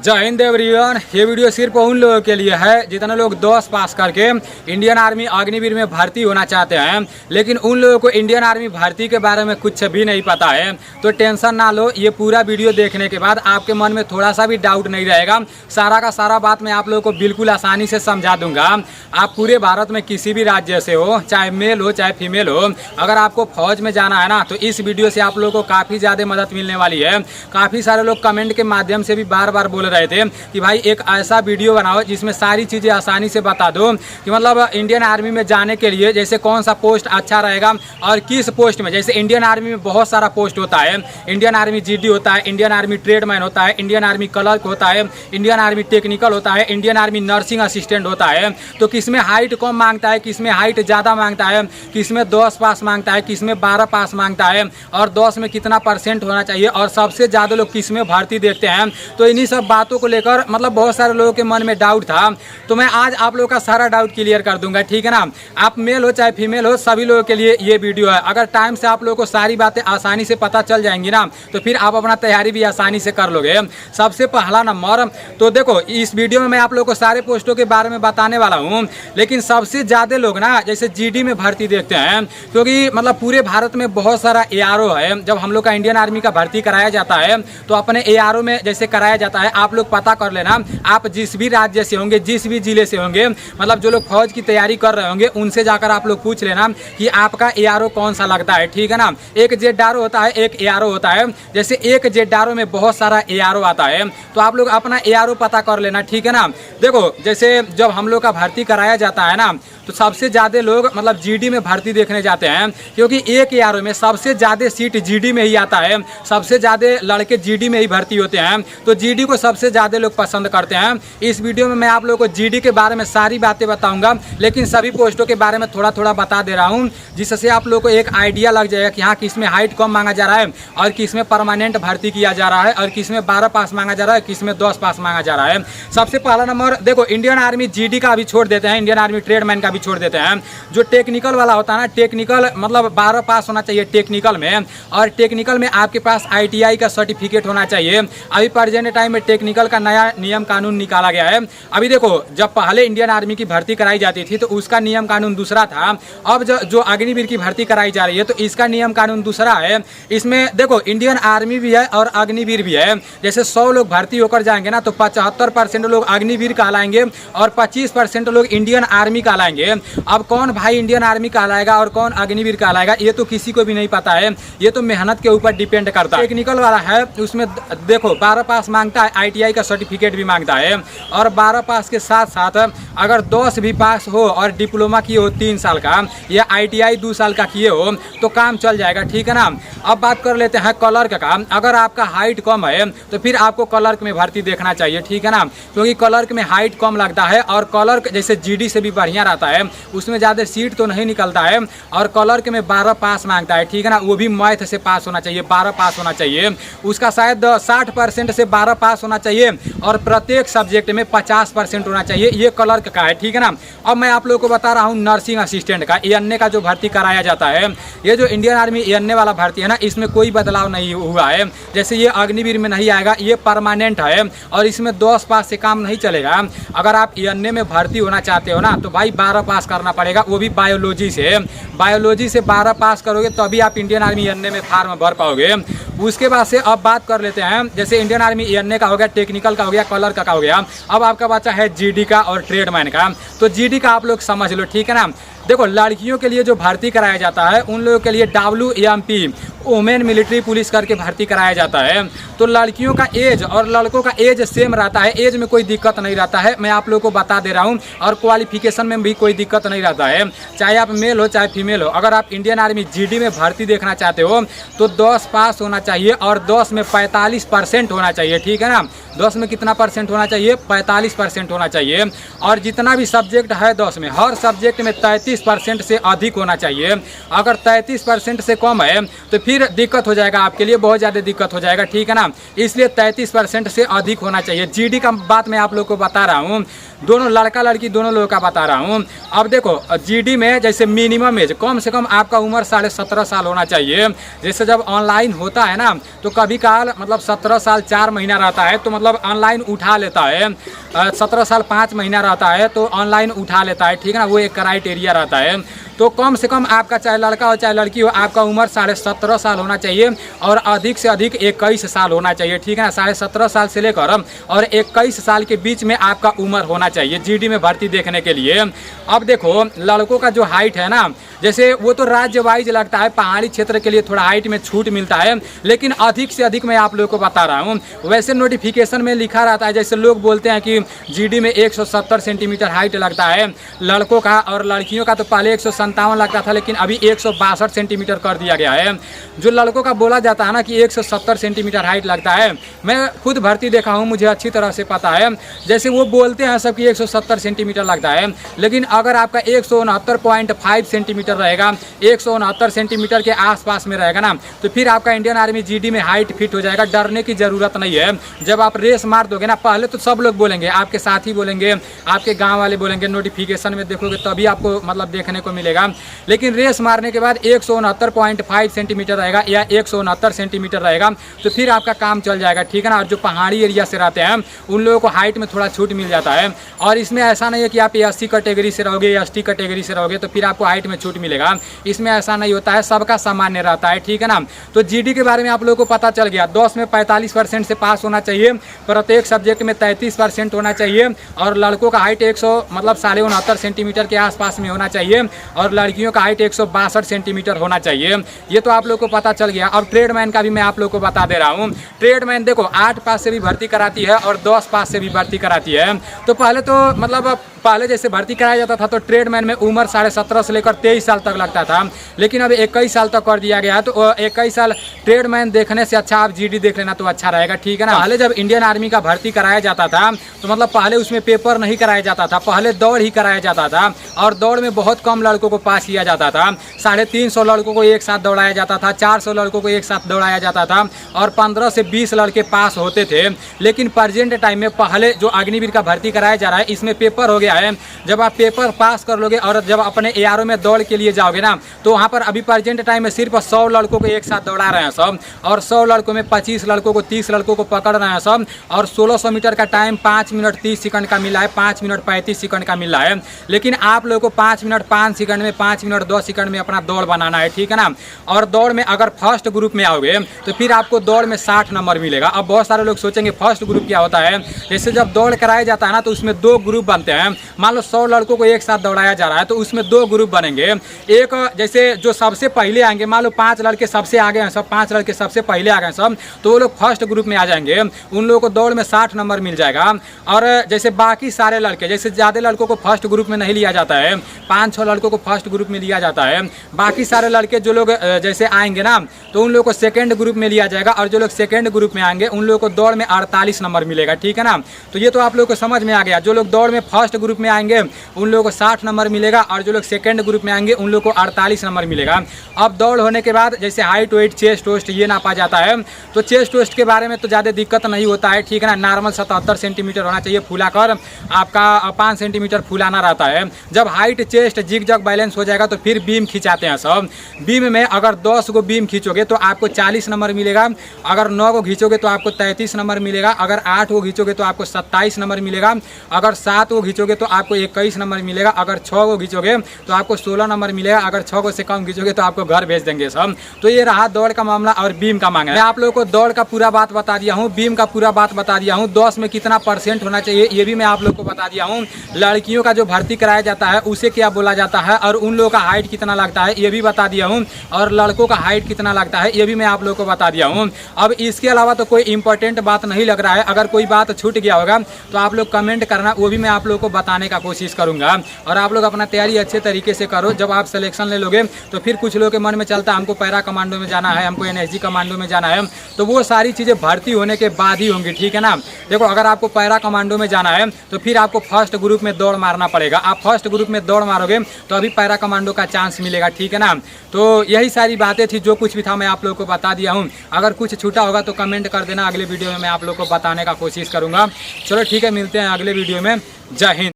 जय हिंद एवरीवन। ये वीडियो सिर्फ उन लोगों के लिए है जितने लोग 10 पास करके इंडियन आर्मी अग्निवीर में भर्ती होना चाहते हैं, लेकिन उन लोगों को इंडियन आर्मी भर्ती के बारे में कुछ भी नहीं पता है। तो टेंशन ना लो, ये पूरा वीडियो देखने के बाद आपके मन में थोड़ा सा भी डाउट नहीं रहेगा। सारा का सारा बात मैं आप लोगों को बिल्कुल आसानी से समझा दूंगा। आप पूरे भारत में किसी भी राज्य से हो, चाहे मेल हो चाहे फीमेल हो, अगर आपको फौज में जाना है ना, तो इस वीडियो से आप लोगों को काफ़ी ज़्यादा मदद मिलने वाली है। काफ़ी सारे लोग कमेंट के माध्यम से भी बार बार बोल रहे थे कि भाई एक ऐसा वीडियो बनाओ जिसमें सारी चीज़ें आसानी से बता दो कि मतलब इंडियन आर्मी में जाने के लिए जैसे कौन सा पोस्ट अच्छा रहेगा और किस पोस्ट में। जैसे इंडियन आर्मी में बहुत सारा पोस्ट होता है, इंडियन आर्मी जीडी होता है, इंडियन आर्मी ट्रेडमैन होता है, इंडियन आर्मी क्लर्क होता है, इंडियन आर्मी टेक्निकल होता है, इंडियन आर्मी नर्सिंग असिस्टेंट होता है। तो किसमें हाइट कम मांगता है, किसमें हाइट ज़्यादा मांगता है, किसमें 10 पास मांगता है, किसमें 12 पास मांगता है, और 10 में कितना % होना चाहिए, और सबसे ज़्यादा लोग किसमें भर्ती देखते हैं। तो इन्हीं सब बातों को लेकर मतलब बहुत सारे लोगों के मन में डाउट था, तो मैं आज आप लोगों का सारा डाउट क्लियर कर दूंगा, ठीक है ना। आप मेल हो चाहे फीमेल हो, सभी लोगों के लिए ये वीडियो है। अगर टाइम से आप लोगों को सारी बातें आसानी से पता चल जाएंगी ना, तो फिर आप अपना तैयारी भी आसानी से कर लोगे। सबसे पहला नंबर, तो देखो इस वीडियो में मैं आप लोगों को सारे पोस्टों के बारे में बताने वाला हूँ, लेकिन सबसे ज़्यादा लोग ना जैसे जीडी में भर्ती देखते हैं, क्योंकि मतलब पूरे भारत में बहुत सारा एआरओ है। जब हम लोग का इंडियन आर्मी का भर्ती कराया जाता है तो अपने एआरओ में जैसे कराया जाता है, आप लोग पता कर लेना। आप जिस भी राज्य से होंगे, जिस भी जिले से होंगे, मतलब जो लोग फौज की तैयारी कर रहे होंगे, उनसे जाकर आप लोग पूछ लेना कि आपका एआरओ कौन सा लगता है, ठीक है ना। एक जेडआरओ होता है, एक एआरओ होता है। जैसे एक जेडआरओ में बहुत सारा एआरओ आता है, तो आप लोग अपना एआरओ पता कर लेना, ठीक है ना। देखो जैसे जब हम लोग का भर्ती कराया जाता है ना, तो सबसे ज़्यादा लोग मतलब जीडी में भर्ती देखने जाते हैं, क्योंकि एक एआरओ में सबसे ज़्यादा सीट जीडी में ही आता है। सबसे ज़्यादा लड़के जीडी में ही भर्ती होते हैं, तो जीडी को सबसे ज़्यादा लोग पसंद करते हैं। इस वीडियो में मैं आप लोगों को जीडी के बारे में सारी बातें बताऊंगा, लेकिन सभी पोस्टों के बारे में थोड़ा थोड़ा बता दे रहा हूं, जिससे आप लोगों को एक आइडिया लग जाएगा कि हाँ किसमें हाइट कम मांगा जा रहा है, और किसमें परमानेंट भर्ती किया जा रहा है, और किसमें 12 पास मांगा जा रहा है, किसमें 10 पास मांगा जा रहा है। सबसे पहला नंबर देखो, इंडियन आर्मी जीडी का भी छोड़ देते हैं, इंडियन आर्मी ट्रेडमैन का भी छोड़ देते हैं। जो टेक्निकल वाला होता है ना, टेक्निकल मतलब 12 पास होना चाहिए टेक्निकल में, और टेक्निकल में आपके पास ITI का सर्टिफिकेट होना चाहिए। अभी प्रेजेंट टाइम में टेक्निकल का नया नियम कानून निकाला गया है। अभी देखो जब पहले इंडियन आर्मी की भर्ती कराई जाती थी तो उसका नियम कानून दूसरा था। अब जो अग्निवीर की भर्ती कराई जा रही है तो इसका नियम कानून दूसरा है। इसमें देखो इंडियन आर्मी भी है और अग्निवीर भी है। जैसे 100 लोग भर्ती होकर जाएंगे ना, तो 75% लोग अग्निवीर कहलाएंगे और 25% लोग इंडियन आर्मी कहलाएंगे। अब कौन भाई इंडियन आर्मी कहलाएगा और कौन अग्निवीर कहलाएगा, ये तो किसी को भी नहीं पता है। ये तो मेहनत के ऊपर डिपेंड करता है। टेक्निकल वाला है उसमें देखो 12 पास मांगता है, ITI का सर्टिफिकेट भी मांगता है, और 12 पास के साथ साथ अगर 10 भी पास हो और डिप्लोमा किए हो 3 साल का, या ITI 2 साल का किए हो, तो काम चल जाएगा, ठीक है ना। अब बात कर लेते हैं क्लर्क का। अगर आपका हाइट कम है तो फिर आपको क्लर्क में भर्ती देखना चाहिए, ठीक है ना, क्योंकि क्लर्क में हाइट कम लगता है, और क्लर्क जैसे जीडी से भी बढ़िया रहता है, उसमें ज़्यादा सीट तो नहीं निकलता है, और क्लर्क में 12 पास मांगता है, ठीक है ना। वो भी मैथ से पास होना चाहिए, 12 पास होना चाहिए। उसका शायद 60% से 12 पास होना चाहिए, और प्रत्येक सब्जेक्ट में 50% होना चाहिए। ये क्लर्क का है, ठीक है ना। अब मैं आप लोगों को बता रहा हूँ नर्सिंग असिस्टेंट का, ANA का जो भर्ती कराया जाता है। ये जो इंडियन आर्मी ANA वाला भर्ती है ना, इसमें कोई बदलाव नहीं हुआ है। जैसे ये अग्निवीर में नहीं आएगा, ये परमानेंट है, और इसमें 10 पास से काम नहीं चलेगा। अगर आप ANA में भर्ती होना चाहते हो ना, तो भाई 12 पास करना पड़ेगा, वो भी बायोलॉजी से। बायोलॉजी से 12 पास करोगे तभी आप इंडियन आर्मी ANA में फार्म भर पाओगे। उसके बाद से अब बात कर लेते हैं, जैसे इंडियन आर्मी ANA का हो गया, टेक्निकल का हो गया, क्लर्क का हो गया। अब आपका बचा है जीडी का और ट्रेडमैन का। तो जीडी का आप लोग समझ लो, ठीक है ना। देखो लड़कियों के लिए जो भर्ती कराया जाता है, उन लोगों के लिए WMP वुमेन मिलिट्री पुलिस करके भर्ती कराया जाता है। तो लड़कियों का एज और लड़कों का एज सेम रहता है, एज में कोई दिक्कत नहीं रहता है, मैं आप लोगों को बता दे रहा हूँ। और क्वालिफिकेशन में भी कोई दिक्कत नहीं रहता है, चाहे आप मेल हो चाहे फीमेल हो। अगर आप इंडियन आर्मी जीडी में भर्ती देखना चाहते हो तो 10 पास होना चाहिए, और 10 में 45% होना चाहिए, ठीक है ना। 10 में कितना % होना चाहिए, 45% होना चाहिए। और जितना भी सब्जेक्ट है 10 में, हर सब्जेक्ट में 33% से अधिक होना चाहिए। अगर 33% से कम है तो फिर दिक्कत हो जाएगा, आपके लिए बहुत ज़्यादा दिक्कत हो जाएगा, ठीक है ना। इसलिए 33% से अधिक होना चाहिए। जीडी का बात मैं आप लोग को बता रहा हूँ, दोनों लड़का लड़की दोनों लोगों का बता रहा हूँ। अब देखो जीडी में जैसे मिनिमम एज कम से कम आपका उम्र 17.5 साल होना चाहिए। जैसे जब ऑनलाइन होता है ना तो कभी काल मतलब 17 साल 4 महीना रहता है तो मतलब ऑनलाइन उठा लेता है, 17 साल 5 महीना रहता है तो ऑनलाइन उठा लेता है, ठीक है ना। वो एक क्राइटेरिया रहता है। तो कम से कम आपका चाहे लड़का हो चाहे लड़की हो, आपका उम्र 17.5 साल होना चाहिए और अधिक से अधिक 21 साल होना चाहिए, ठीक है ना। 17.5 साल से लेकर और 21 साल के बीच में आपका उम्र होना चाहिए जीडी में भर्ती देखने के लिए। अब देखो लड़कों का जो हाइट है ना, जैसे वो तो राज्य वाइज लगता है, पहाड़ी क्षेत्र के लिए थोड़ा हाइट में छूट मिलता है, लेकिन अधिक से अधिक मैं आप लोगों को बता रहा हूँ। वैसे नोटिफिकेशन में लिखा रहता है, जैसे लोग बोलते हैं कि जीडी में 170 सेंटीमीटर हाइट लगता है लड़कों का, और लड़कियों का तो पहले 157 लगता था, लेकिन अभी 162 सेंटीमीटर कर दिया गया है। जो लड़कों का बोला जाता है ना कि 170 सेंटीमीटर हाइट लगता है, मैं खुद भर्ती देखा हूँ, मुझे अच्छी तरह से पता है। जैसे वो बोलते हैं सब कि 170 सेंटीमीटर लगता है, लेकिन अगर आपका 169.5 सेंटीमीटर रहेगा, 169 सेंटीमीटर के आसपास में रहेगा ना, तो फिर आपका इंडियन आर्मी जीडी में हाइट फिट हो जाएगा। डरने की जरूरत नहीं है। जब आप रेस मार दोगे ना, पहले तो सब लोग बोलेंगे, आपके साथी बोलेंगे, आपके गांव वाले बोलेंगे, नोटिफिकेशन में देखोगे तभी आपको मतलब देखने को मिलेगा। लेकिन रेस मारने के बाद 169.5 सेंटीमीटर रहेगा या 169 सेंटीमीटर रहेगा तो फिर आपका काम चल जाएगा, ठीक है ना। और जो पहाड़ी एरिया से रहते हैं उन लोगों को हाइट में थोड़ा छूट मिल जाता है। और इसमें ऐसा नहीं है कि आप SC कैटेगरी से रहोगे या ST कैटेगरी से रहोगे तो फिर आपको हाइट में छूट मिलेगा, इसमें ऐसा नहीं होता है, सबका सामान्य रहता है, ठीक है ना। तो जीडी के बारे में आप लोगों को पता चल गया। 10 में 45% से पास होना चाहिए, प्रत्येक सब्जेक्ट में 33% होना चाहिए, और लड़कों का हाइट 100 मतलब 69.5 सेंटीमीटर के आसपास में होना चाहिए, और लड़कियों का हाइट 162 सेंटीमीटर होना चाहिए। ये तो आप लोग को पता चल गया। अब ट्रेडमैन का भी मैं आप लोग को बता दे रहा हूँ। ट्रेडमैन देखो 8 पास से भी भर्ती कराती है और 10 पास से भी भर्ती कराती है। तो पहले तो मतलब पहले जैसे भर्ती कराया जाता था तो ट्रेडमैन में उम्र 17.5 से लेकर 23 साल तक लगता था, लेकिन अब 21 साल तक कर दिया गया है। तो 21 साल ट्रेडमैन देखने से अच्छा आप जीडी देख लेना तो अच्छा रहेगा, ठीक है ना। पहले जब इंडियन आर्मी का भर्ती कराया जाता था तो मतलब पहले उसमें पेपर नहीं कराया जाता था, पहले दौड़ ही कराया जाता था, और दौड़ में बहुत कम लड़कों को पास किया जाता था। 350 लड़कों को एक साथ दौड़ाया जाता था, 400 लड़कों को एक साथ दौड़ाया जाता था, और 15 से 20 लड़के पास होते थे। लेकिन प्रेजेंट टाइम में पहले जो अग्निवीर का भर्ती कराया जा रहा है इसमें पेपर हो गया है। जब आप पेपर पास कर लोगे और जब अपने ARO में दौड़ के लिए जाओगे ना तो वहाँ पर अभी प्रेजेंट टाइम में सिर्फ 100 लड़कों को एक साथ दौड़ा रहे हैं सब, और 100 लड़कों में 25 लड़कों को 30 लड़कों को पकड़ रहे हैं सब, और 1600 मीटर का टाइम 5 मिनट 30 सेकंड का मिला है, 5 मिनट 35 सेकंड का मिला है। लेकिन आप लोगों को 5 मिनट 5 सेकंड में 5 मिनट 2 सेकंड में अपना दौड़ बनाना है, ठीक है ना। और दौड़ में अगर फर्स्ट ग्रुप में आओगे तो फिर आपको दौड़ में 60 नंबर मिलेगा। अब बहुत सारे लोग सोचेंगे फर्स्ट ग्रुप क्या होता है। जैसे जब दौड़ कराया जाता है ना तो उसमें 2 ग्रुप बनते हैं। मान लो 100 लड़कों को एक साथ दौड़ाया जा रहा है तो उसमें 2 ग्रुप बनेंगे। एक जैसे जो सबसे पहले आएंगे, मान लो 5 लड़के सबसे आगे हैं सब, 5 लड़के सबसे पहले आ गए सब, तो वो लोग फर्स्ट ग्रुप में आ जाएंगे, उन लोगों को दौड़ में 60 नंबर मिल जाएगा। और जैसे बाकी सारे लड़के, जैसे ज़्यादा लड़कों को फर्स्ट ग्रुप में नहीं लिया जाता है, 5-6 लड़कों को फर्स्ट ग्रुप में लिया जाता है। बाकी सारे लड़के जो लोग जैसे आएंगे ना तो उन लोगों को सेकेंड ग्रुप में लिया जाएगा, और जो लोग सेकेंड ग्रुप में आएंगे उन लोगों को दौड़ में 48 नंबर मिलेगा, ठीक है ना। तो ये तो आप लोगों को समझ में आ गया। जो लोग दौड़ में फर्स्ट ग्रुप में आएंगे उन लोगों को 60 नंबर मिलेगा, और जो लोग सेकंड ग्रुप में आएंगे उन लोगों को 48 नंबर मिलेगा। अब दौड़ होने के बाद जैसे हाइट वेट चेस्ट वेस्ट ये नापा जाता है, तो चेस्ट वेस्ट के बारे में तो ज़्यादा दिक्कत नहीं होता है, ठीक है ना। नॉर्मल 77 सेंटीमीटर होना चाहिए, फुलाकर आपका 5 सेंटीमीटर फुलाना रहता है। जब हाइट चेस्ट जिग जग बैलेंस हो जाएगा तो फिर बीम खिंचाते हैं सब। बीम में अगर 10 को बीम खींचोगे तो आपको 40 नंबर मिलेगा, अगर 9 को खींचोगे तो आपको 33 नंबर मिलेगा, अगर 8 को खींचोगे तो आपको 27 नंबर मिलेगा, अगर 7 को खींचोगे तो आपको 21 नंबर मिलेगा, अगर 6 को खींचोगे तो आपको 16 नंबर मिलेगा, अगर 6 को से कम खींचोगे तो आपको घर भेज देंगे सब। तो ये रहा दौड़ का मामला और बीम का मांगा। मैं आप लोगों को दौड़ का पूरा बात बता दिया हूँ, बीम का पूरा बात बता दिया हूँ, 10 में कितना % होना चाहिए ये भी मैं आप लोग को बता दिया हूँ। लड़कियों का जो भर्ती कराया जाता है उसे क्या बोला जाता है और उन लोगों का हाइट कितना लगता है ये भी बता दिया हूँ, और लड़कों का हाइट कितना लगता है ये भी मैं आप लोग को बता दिया हूँ। अब इसके अलावा तो कोई इंपॉर्टेंट बात नहीं लग रहा है। अगर कोई बात छूट गया होगा तो आप लोग कमेंट करना, वो भी मैं आप लोग को बताने का कोशिश करूँगा। और आप लोग अपना तैयारी अच्छे तरीके से करो। जब आप सिलेक्शन ले लोगे तो फिर कुछ लोगों के मन में चलता है हमको पैरा कमांडो में जाना है, हमको NSG कमांडो में जाना है, तो वो सारी चीज़ें भर्ती होने के बाद ही होंगी, ठीक है ना। देखो अगर आपको पैरा कमांडो में जाना है तो फिर आपको फर्स्ट ग्रुप में दौड़ मारना पड़ेगा। आप फर्स्ट ग्रुप में दौड़ मारोगे मारोगे तो अभी पैरा कमांडो का चांस मिलेगा, ठीक है ना। तो यही सारी बातें थी, जो कुछ भी था मैं आप लोगों को बता दिया हूँ। अगर कुछ छूटा होगा तो कमेंट कर देना, अगले वीडियो में मैं आप लोगों को बताने का कोशिश करूँगा। चलो ठीक है, मिलते हैं अगले वीडियो में। जय हिंद।